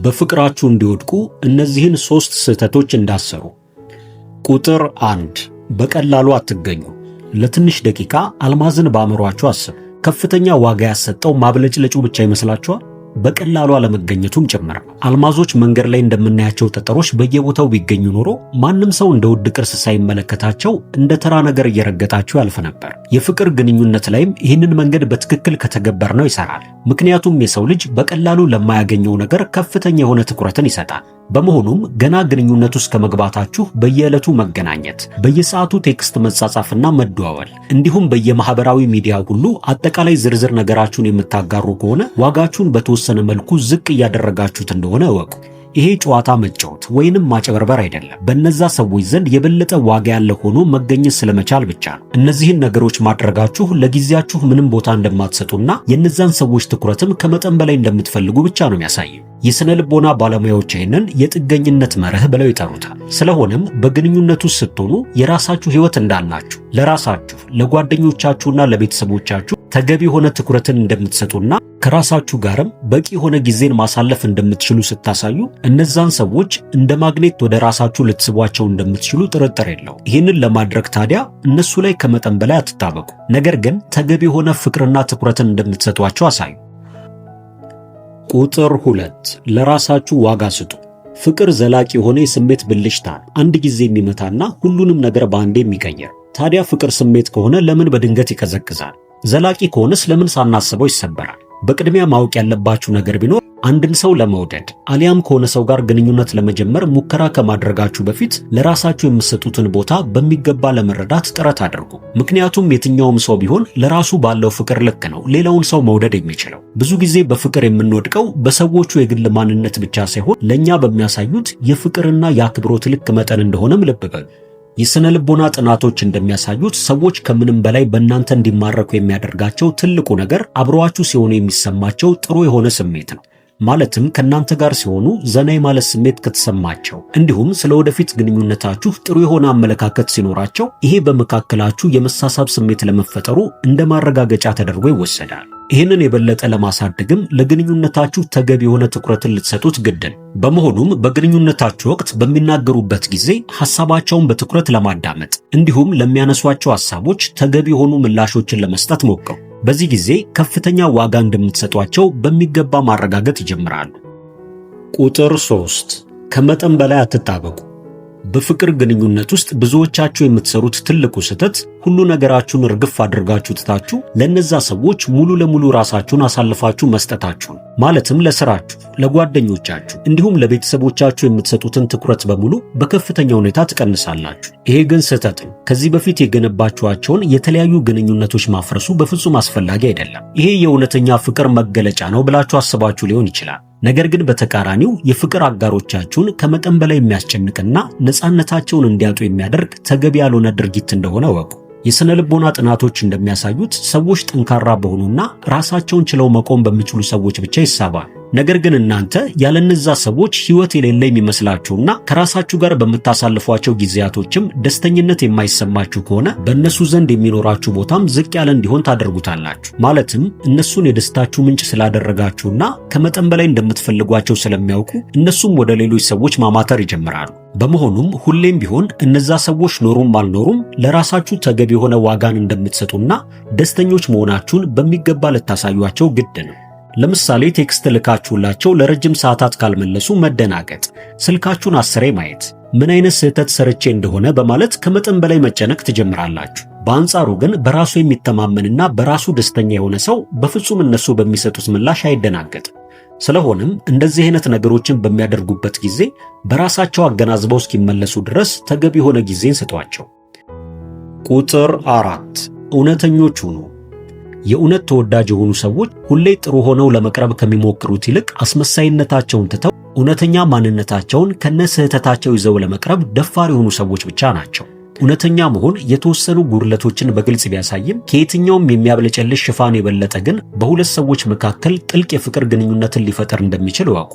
በፍቅራችሁ እንዲወድቁ እነዚህን 3 ስህተቶች እንዳሰሩ። ቁጥር 1 በቀላሉ አትገኙ። ለትንሽ ደቂቃ አልማዝን በአእምሯችሁ አስቡ። ከፍተኛ ዋጋ ያሰጠው ማብለጭለጩ ብቻ ይመስላችኋል? በቀላሉ አለመገኘቱም ጭምር። አልማዞች መንገድ ላይ እንደምናያቸው ጠጠሮች በየቦታው ቢገኙ ኖሮ ማንም ሰው እንደ ውድ ቅርስ ሳይመለከታቸው እንደ ተራ ነገር እየረገጣቸው ያልፍ ነበር። የፍቅር ግንኙነት ላይም ይህንን መንገድ በትክክል ከተገበርነው ይሰራል። ምክንያቱም የሰው ልጅ በቀላሉ ለማያገኘው ነገር ከፍተኛ የሆነ ትኩረትን ይሰጣል። በመሆኑም ገና ግንኙነት ውስጥ ከመግባታችሁ በየዕለቱ መገናኘት፣ በየሰዓቱ ቴክስት መጻጻፍና መደዋወል እንዲሁም በየማህበራዊ ሚዲያ ሁሉ አጠቃላይ ዝርዝር ነገራችሁን የምታጋሩ ከሆነ ዋጋችሁን በተወሰነ መልኩ ዝቅ እያደረጋችሁት እንደሆነ እወቁ። ይሄ ጨዋታ መጫወት ወይንም ማጨበርበር አይደለም። በእነዛ ሰዎች ዘንድ የበለጠ ዋጋ ያለ ሆኖ መገኘት ስለመቻል ብቻ ነው። እነዚህን ነገሮች ማድረጋችሁ ለጊዜያችሁ ምንም ቦታ እንደማትሰጡና የእነዛን ሰዎች ትኩረትም ከመጠን በላይ እንደምትፈልጉ ብቻ ነው የሚያሳየው። የሥነ ልቦና ባለሙያዎች ይህንን የጥገኝነት መርህ ብለው ይጠሩታል። ስለሆነም በግንኙነቱ ስትሆኑ የራሳችሁ ሕይወት እንዳላችሁ፣ ለራሳችሁ ለጓደኞቻችሁና ለቤተሰቦቻችሁ ተገቢ የሆነ ትኩረትን እንደምትሰጡና ከራሳችሁ ጋርም በቂ የሆነ ጊዜን ማሳለፍ እንደምትችሉ ስታሳዩ እነዛን ሰዎች እንደ ማግኔት ወደ ራሳችሁ ልትስቧቸው እንደምትችሉ ጥርጥር የለው። ይህንን ለማድረግ ታዲያ እነሱ ላይ ከመጠን በላይ አትጣበቁ። ነገር ግን ተገቢ የሆነ ፍቅርና ትኩረትን እንደምትሰጧቸው አሳዩ። ቁጥር 2 ለራሳችሁ ዋጋ ስጡ። ፍቅር ዘላቂ የሆነ የስሜት ብልሽታ አንድ ጊዜ የሚመታና ሁሉንም ነገር በአንዴ የሚቀየር። ታዲያ ፍቅር ስሜት ከሆነ ለምን በድንገት ይቀዘቅዛል? ዘላቂ ከሆነስ ለምን ሳናስበው ይሰበራል? በቅድሚያ ማወቅ ያለባችሁ ነገር ቢኖር አንድን ሰው ለመውደድ አሊያም ከሆነ ሰው ጋር ግንኙነት ለመጀመር ሙከራ ከማድረጋችሁ በፊት ለራሳችሁ የምትሰጡትን ቦታ በሚገባ ለመረዳት ጥረት አድርጉ። ምክንያቱም የትኛውም ሰው ቢሆን ለራሱ ባለው ፍቅር ልክ ነው ሌላውን ሰው መውደድ የሚችለው። ብዙ ጊዜ በፍቅር የምንወድቀው በሰዎቹ የግል ማንነት ብቻ ሳይሆን ለኛ በሚያሳዩት የፍቅርና የአክብሮት ልክ መጠን እንደሆነም ልብ በሉ። የሥነ ልቦና ጥናቶች እንደሚያሳዩት ሰዎች ከምንም በላይ በእናንተ እንዲማረኩ የሚያደርጋቸው ትልቁ ነገር አብረዋችሁ ሲሆኑ የሚሰማቸው ጥሩ የሆነ ስሜት ነው። ማለትም ከእናንተ ጋር ሲሆኑ ዘና የማለት ስሜት ከተሰማቸው፣ እንዲሁም ስለ ወደፊት ግንኙነታችሁ ጥሩ የሆነ አመለካከት ሲኖራቸው፣ ይሄ በመካከላችሁ የመሳሳብ ስሜት ለመፈጠሩ እንደ ማረጋገጫ ተደርጎ ይወሰዳል። ይህንን የበለጠ ለማሳደግም ለግንኙነታችሁ ተገቢ የሆነ ትኩረትን ልትሰጡት ግድ ነው። በመሆኑም በግንኙነታችሁ ወቅት በሚናገሩበት ጊዜ ሐሳባቸውን በትኩረት ለማዳመጥ እንዲሁም ለሚያነሷቸው ሐሳቦች ተገቢ የሆኑ ምላሾችን ለመስጠት ሞክሩ። በዚህ ጊዜ ከፍተኛ ዋጋ እንደምትሰጧቸው በሚገባ ማረጋገጥ ይጀምራሉ። ቁጥር 3 ከመጠን በላይ አትጣበቁ። በፍቅር ግንኙነት ውስጥ ብዙዎቻችሁ የምትሰሩት ትልቁ ስህተት ሁሉ ነገራችሁን ርግፍ አድርጋችሁ ትታችሁ ለነዛ ሰዎች ሙሉ ለሙሉ ራሳችሁን አሳልፋችሁ መስጠታችሁን። ማለትም ለስራችሁ፣ ለጓደኞቻችሁ እንዲሁም ለቤተሰቦቻችሁ የምትሰጡትን ትኩረት በሙሉ በከፍተኛ ሁኔታ ትቀንሳላችሁ። ይሄ ግን ስህተት ነው። ከዚህ በፊት የገነባችኋቸውን የተለያዩ ግንኙነቶች ማፍረሱ በፍጹም አስፈላጊ አይደለም። ይሄ የእውነተኛ ፍቅር መገለጫ ነው ብላችሁ አስባችሁ ሊሆን ይችላል። ነገር ግን በተቃራኒው የፍቅር አጋሮቻችሁን ከመጠን በላይ የሚያስጨንቅና ነፃነታቸውን እንዲያጡ የሚያደርግ ተገቢ ያልሆነ ድርጊት እንደሆነ ወቁ። የሥነ ልቦና ጥናቶች እንደሚያሳዩት ሰዎች ጠንካራ በሆኑና ራሳቸውን ችለው መቆም በሚችሉ ሰዎች ብቻ ይሳባሉ። ነገር ግን እናንተ ያለነዛ ሰዎች ሕይወት የሌለ የሚመስላችሁና ከራሳችሁ ጋር በምታሳልፏቸው ጊዜያቶችም ደስተኝነት የማይሰማችሁ ከሆነ በእነሱ ዘንድ የሚኖራችሁ ቦታም ዝቅ ያለ እንዲሆን ታደርጉታላችሁ። ማለትም እነሱን የደስታችሁ ምንጭ ስላደረጋችሁና ከመጠን በላይ እንደምትፈልጓቸው ስለሚያውቁ እነሱም ወደ ሌሎች ሰዎች ማማተር ይጀምራሉ። በመሆኑም ሁሌም ቢሆን እነዛ ሰዎች ኖሩም አልኖሩም ለራሳችሁ ተገቢ የሆነ ዋጋን እንደምትሰጡና ደስተኞች መሆናችሁን በሚገባ ልታሳዩአቸው ግድ ነው። ለምሳሌ ቴክስት ልካችሁላቸው ለረጅም ሰዓታት ካልመለሱ መደናገጥ፣ ስልካችሁን አስሬ ማየት፣ ምን አይነት ስህተት ሰርቼ እንደሆነ በማለት ከመጠን በላይ መጨነቅ ትጀምራላችሁ። በአንጻሩ ግን በራሱ የሚተማመንና በራሱ ደስተኛ የሆነ ሰው በፍጹም እነሱ በሚሰጡት ምላሽ አይደናገጥም። ስለሆነም እንደዚህ አይነት ነገሮችን በሚያደርጉበት ጊዜ በራሳቸው አገናዝበው እስኪመለሱ ድረስ ተገቢ የሆነ ጊዜን ስጧቸው። ቁጥር 4 እውነተኞች ሁኑ። የእውነት ተወዳጅ የሆኑ ሰዎች ሁሌ ጥሩ ሆነው ለመቅረብ ከሚሞክሩት ይልቅ አስመሳይነታቸውን ትተው እውነተኛ ማንነታቸውን ከነስህተታቸው ይዘው ለመቅረብ ደፋር የሆኑ ሰዎች ብቻ ናቸው። እውነተኛ መሆን የተወሰኑ ጉድለቶችን በግልጽ ቢያሳይም ከየትኛውም የሚያብለጨልሽ ሽፋን የበለጠ ግን በሁለት ሰዎች መካከል ጥልቅ የፍቅር ግንኙነትን ሊፈጠር እንደሚችል እወቁ።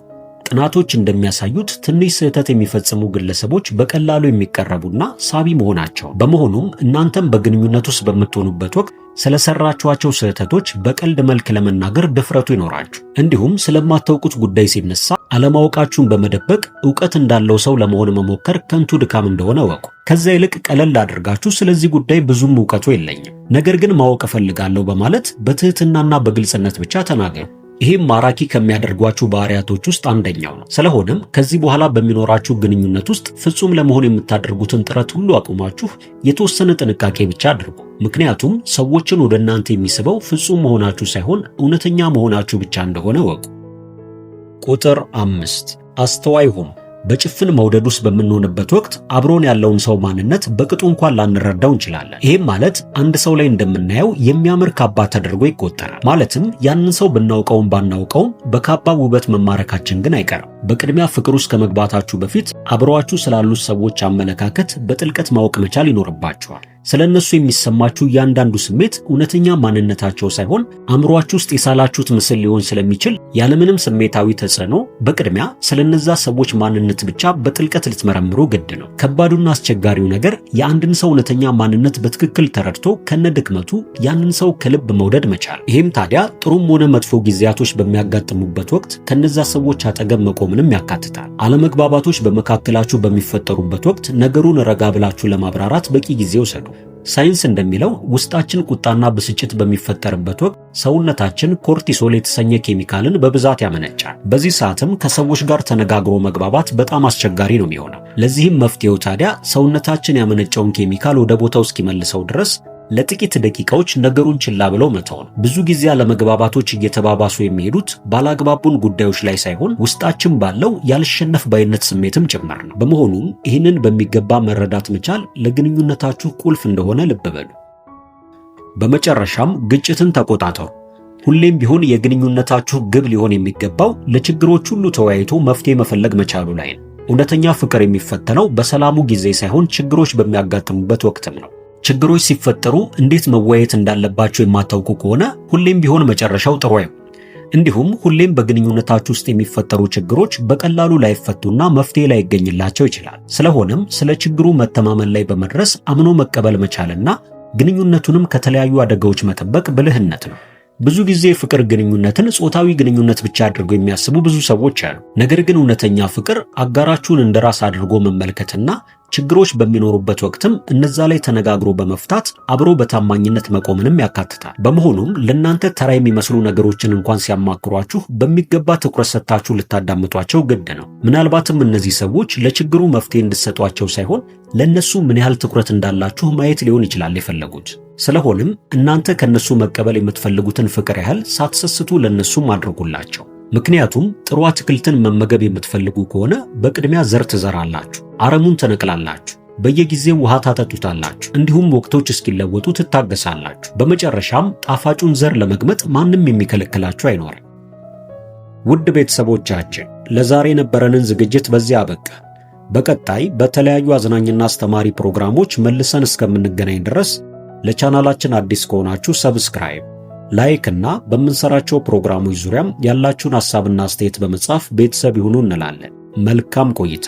ጥናቶች እንደሚያሳዩት ትንሽ ስህተት የሚፈጽሙ ግለሰቦች በቀላሉ የሚቀረቡና ሳቢ መሆናቸው። በመሆኑም እናንተም በግንኙነት ውስጥ በምትሆኑበት ወቅት ስለሰራችኋቸው ስህተቶች በቀልድ መልክ ለመናገር ድፍረቱ ይኖራችሁ። እንዲሁም ስለማታውቁት ጉዳይ ሲነሳ አለማወቃችሁን በመደበቅ ዕውቀት እንዳለው ሰው ለመሆን መሞከር ከንቱ ድካም እንደሆነ ወቁ። ከዛ ይልቅ ቀለል አድርጋችሁ ስለዚህ ጉዳይ ብዙም ዕውቀቱ የለኝም፣ ነገር ግን ማወቅ እፈልጋለሁ በማለት በትህትናና በግልጽነት ብቻ ተናገሩ። ይህም ማራኪ ከሚያደርጓችሁ ባህሪያቶች ውስጥ አንደኛው ነው። ስለሆነም ከዚህ በኋላ በሚኖራችሁ ግንኙነት ውስጥ ፍጹም ለመሆን የምታደርጉትን ጥረት ሁሉ አቁማችሁ የተወሰነ ጥንቃቄ ብቻ አድርጉ። ምክንያቱም ሰዎችን ወደ እናንተ የሚስበው ፍጹም መሆናችሁ ሳይሆን እውነተኛ መሆናችሁ ብቻ እንደሆነ ወቁ። ቁጥር 5 አስተዋይ ሁኑ። በጭፍን መውደድ ውስጥ በምንሆንበት ወቅት አብሮን ያለውን ሰው ማንነት በቅጡ እንኳን ላንረዳው እንችላለን። ይህም ማለት አንድ ሰው ላይ እንደምናየው የሚያምር ካባ ተደርጎ ይቆጠራል። ማለትም ያንን ሰው ብናውቀውም ባናውቀውም በካባው ውበት መማረካችን ግን አይቀርም። በቅድሚያ ፍቅር ውስጥ ከመግባታችሁ በፊት አብረዋችሁ ስላሉት ሰዎች አመለካከት በጥልቀት ማወቅ መቻል ይኖርባችኋል። ስለነሱ የሚሰማችሁ እያንዳንዱ ስሜት እውነተኛ ማንነታቸው ሳይሆን አእምሮአችሁ ውስጥ የሳላችሁት ምስል ሊሆን ስለሚችል ያለምንም ስሜታዊ ተጽዕኖ በቅድሚያ ስለነዛ ሰዎች ማንነት ብቻ በጥልቀት ልትመረምሩ ግድ ነው። ከባዱና አስቸጋሪው ነገር የአንድን ሰው እውነተኛ ማንነት በትክክል ተረድቶ ከነድክመቱ ያንን ሰው ከልብ መውደድ መቻል። ይህም ታዲያ ጥሩም ሆነ መጥፎ ጊዜያቶች በሚያጋጥሙበት ወቅት ከነዛ ሰዎች አጠገብ መቆምንም ያካትታል። አለመግባባቶች በመካከላችሁ በሚፈጠሩበት ወቅት ነገሩን ረጋ ብላችሁ ለማብራራት በቂ ጊዜ ውሰዱ። ሳይንስ እንደሚለው ውስጣችን ቁጣና ብስጭት በሚፈጠርበት ወቅት ሰውነታችን ኮርቲሶል የተሰኘ ኬሚካልን በብዛት ያመነጫል። በዚህ ሰዓትም ከሰዎች ጋር ተነጋግሮ መግባባት በጣም አስቸጋሪ ነው የሚሆነው። ለዚህም መፍትሄው ታዲያ ሰውነታችን ያመነጨውን ኬሚካል ወደ ቦታው እስኪመልሰው ድረስ ለጥቂት ደቂቃዎች ነገሩን ችላ ብለው መተው ነው። ብዙ ጊዜ አለመግባባቶች እየተባባሱ የሚሄዱት ባላግባቡን ጉዳዮች ላይ ሳይሆን ውስጣችን ባለው ያልሸነፍ ባይነት ስሜትም ጭምር ነው። በመሆኑም ይህንን በሚገባ መረዳት መቻል ለግንኙነታችሁ ቁልፍ እንደሆነ ልብ በሉ። በመጨረሻም ግጭትን ተቆጣጠሩ። ሁሌም ቢሆን የግንኙነታችሁ ግብ ሊሆን የሚገባው ለችግሮች ሁሉ ተወያይቶ መፍትሄ መፈለግ መቻሉ ላይ ነው። እውነተኛ ፍቅር የሚፈተነው በሰላሙ ጊዜ ሳይሆን ችግሮች በሚያጋጥሙበት ወቅትም ነው። ችግሮች ሲፈጠሩ እንዴት መወያየት እንዳለባቸው የማታውቁ ከሆነ ሁሌም ቢሆን መጨረሻው ጥሩ አይሆንም። እንዲሁም ሁሌም በግንኙነታችሁ ውስጥ የሚፈጠሩ ችግሮች በቀላሉ ላይፈቱና መፍትሄ ላይገኝላቸው ይችላል። ስለሆነም ስለ ችግሩ መተማመን ላይ በመድረስ አምኖ መቀበል መቻልና ግንኙነቱንም ከተለያዩ አደጋዎች መጠበቅ ብልህነት ነው። ብዙ ጊዜ ፍቅር ግንኙነትን ጾታዊ ግንኙነት ብቻ አድርገው የሚያስቡ ብዙ ሰዎች አሉ። ነገር ግን እውነተኛ ፍቅር አጋራችሁን እንደራስ አድርጎ መመልከትና ችግሮች በሚኖሩበት ወቅትም እነዛ ላይ ተነጋግሮ በመፍታት አብሮ በታማኝነት መቆምንም ያካትታል። በመሆኑም ለእናንተ ተራ የሚመስሉ ነገሮችን እንኳን ሲያማክሯችሁ በሚገባ ትኩረት ሰጥታችሁ ልታዳምጧቸው ግድ ነው። ምናልባትም እነዚህ ሰዎች ለችግሩ መፍትሄ እንድትሰጧቸው ሳይሆን ለእነሱ ምን ያህል ትኩረት እንዳላችሁ ማየት ሊሆን ይችላል የፈለጉት። ስለሆነም እናንተ ከነሱ መቀበል የምትፈልጉትን ፍቅር ያህል ሳትሰስቱ ለነሱም አድርጉላቸው። ምክንያቱም ጥሩ አትክልትን መመገብ የምትፈልጉ ከሆነ በቅድሚያ ዘር ትዘራላችሁ፣ አረሙን ትነቅላላችሁ፣ በየጊዜው ውሃ ታጠጡታላችሁ፣ እንዲሁም ወቅቶች እስኪለወጡ ትታገሳላችሁ። በመጨረሻም ጣፋጩን ዘር ለመግመጥ ማንም የሚከለክላችሁ አይኖርም። ውድ ቤተሰቦቻችን ለዛሬ የነበረንን ዝግጅት በዚያ አበቃ። በቀጣይ በተለያዩ አዝናኝና አስተማሪ ፕሮግራሞች መልሰን እስከምንገናኝ ድረስ ለቻናላችን አዲስ ከሆናችሁ ሰብስክራይብ፣ ላይክ እና በምንሰራቸው ፕሮግራሞች ዙሪያም ያላችሁን ሐሳብና አስተያየት በመጻፍ ቤተሰብ ይሁኑ እንላለን። መልካም ቆይታ።